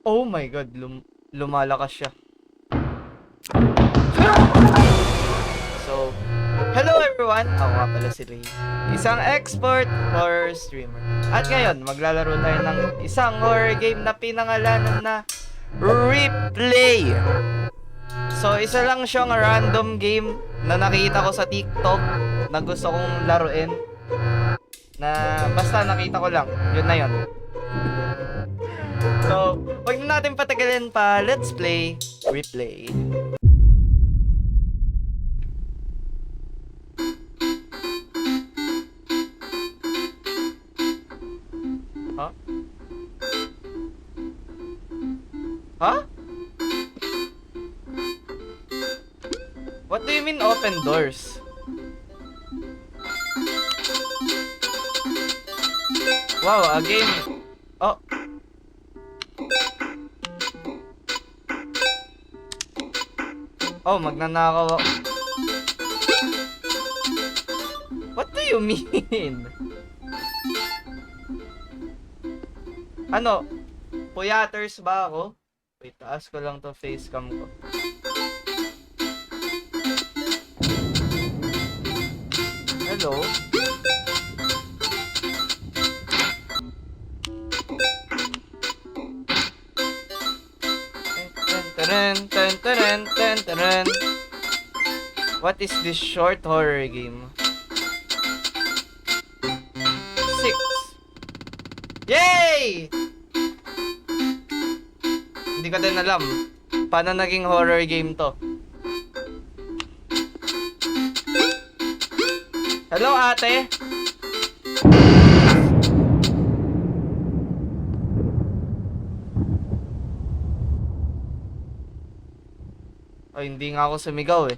Oh my god, lumalakas siya. So, hello everyone! Ako nga pala si Ray, isang expert horror streamer. At ngayon, maglalaro tayo ng isang horror game na pinangalanan na Replay. So, isa lang siyang random game na nakita ko sa TikTok na gusto kong laruin. Na basta nakita ko lang, yun na yun. So, wag na natin patagalin pa. Let's play Replay. Huh? Huh? What do you mean open doors? Wow, a game. Oh. Oh, magnanakaw ako. What do you mean? Ano? Puyaters ba ako? Wait, taas ko lang to facecam ko. Hello? What is this short horror game? 6. Yay! Hindi ko din alam paano naging horror game to. Hello, ate? Oh, hindi nga ako sumigaw eh.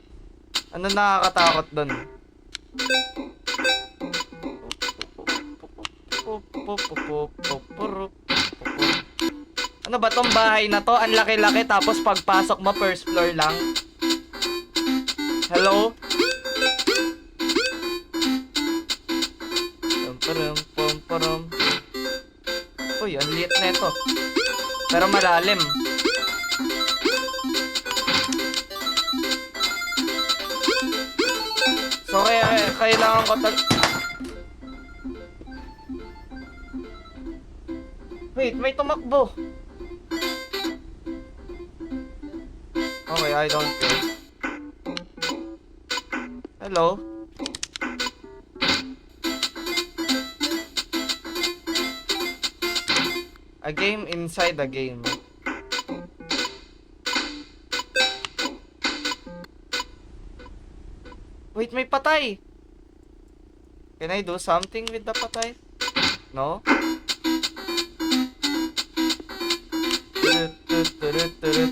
Ano nakakatakot doon? Ano ba tong bahay na to? Ang laki-laki tapos pagpasok mo first floor lang. Hello? Uy, ang liit na ito. Pero malalim. So kaya kailangan ko Wait, may tumakbo. Okay, I don't care. Hello? A game inside a game. Wait, may patay. Can I do something with the patay? No?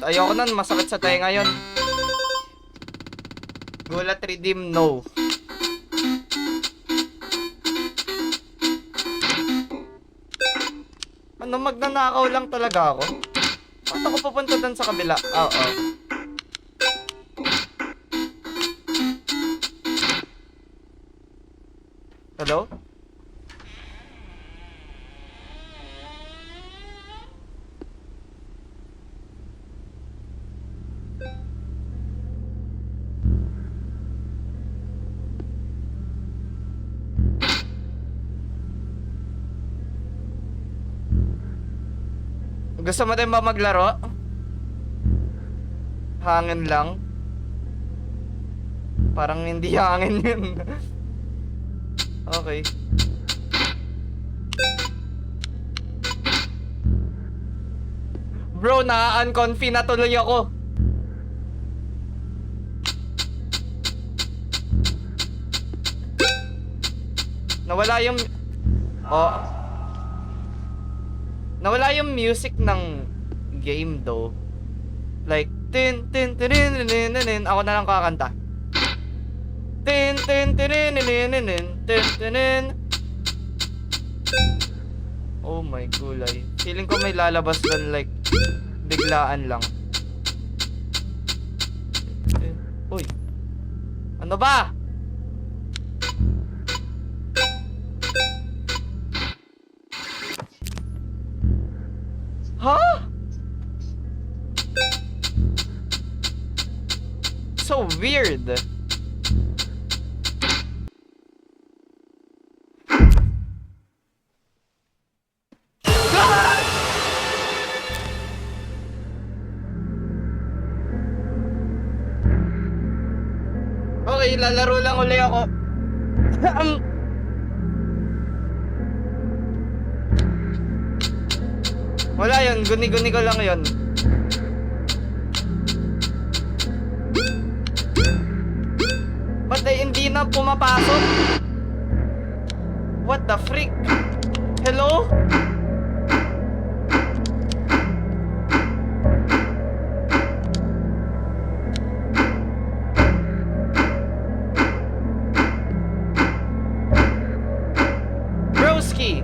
Ayoko nun, masakit sa tenga yun. Gulat redeem, no. Ano, magnanakaw lang talaga ako? Ba't ako pupunta dun sa kabila? Oo. Hello? Gusto mo din ba maglaro? Hangin lang. Parang hindi hangin yun. Okay. Bro, na-unconfy na tuloy ako. Nawala yung... Oh. Nawala yung music ng game though. Like, tin tin tin tin tin tin. Ako na lang kakanta. Tin tin tin tin tin tin tin. Oh my gulay. Feeling ko may lalabas doon like biglaan lang. Uy. Ano ba? Ha? so weird. Ah! Okay, lalaro lang uli ako. Wala yun, guni-guni ko lang yun. Ba't hindi na pumapasok? What the freak? Hello? Broski!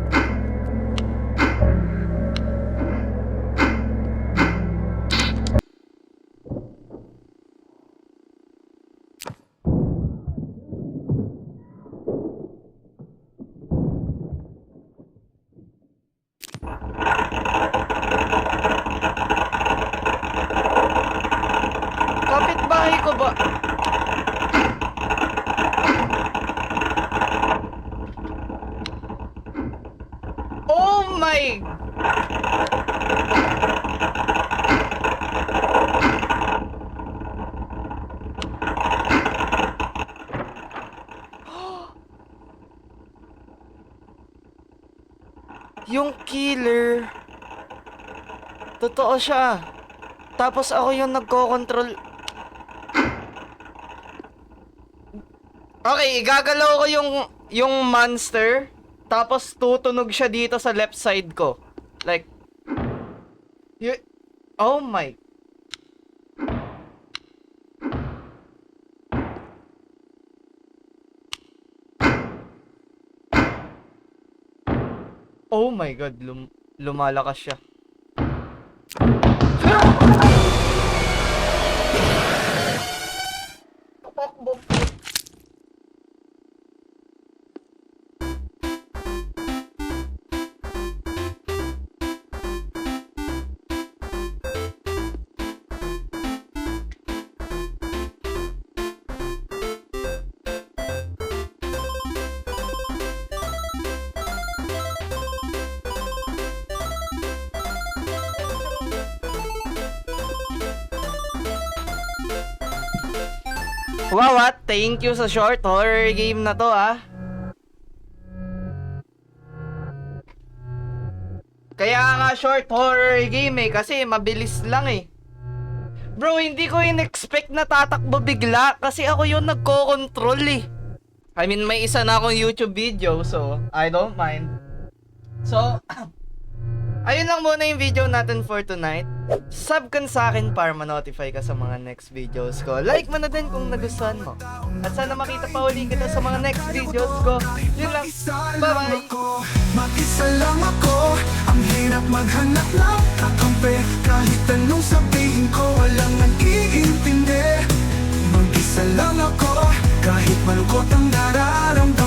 Kapitbahay ko ba? Oh my! Yung killer, totoo siya. Tapos ako yung nagko-control. Okay, igagalaw ko yung monster. Tapos tutunog siya dito sa left side ko. Like, oh my. Oh my god, lumalakas siya. Wow, what? Thank you sa short horror game na to, ah. Kaya nga short horror game eh, kasi mabilis lang eh. Bro, hindi ko in-expect na tatakbo bigla kasi ako yung nagko-control eh. I mean, may isa na akong YouTube video, so I don't mind. So, ayun lang muna yung video natin for tonight. Sub ka sa akin para ma-notify ka sa mga next videos ko. Like mo na din kung nagustuhan mo. At sana makita pa uli kita sa mga next videos ko. Yun lang. Bye-bye! Mag-isa lang ako. Ang hirap maghanap ng kakampi. Kahit anong sabihin ko, walang nag-iintindi. Mag-isa lang ako. Kahit malungkot ang nararamdaman.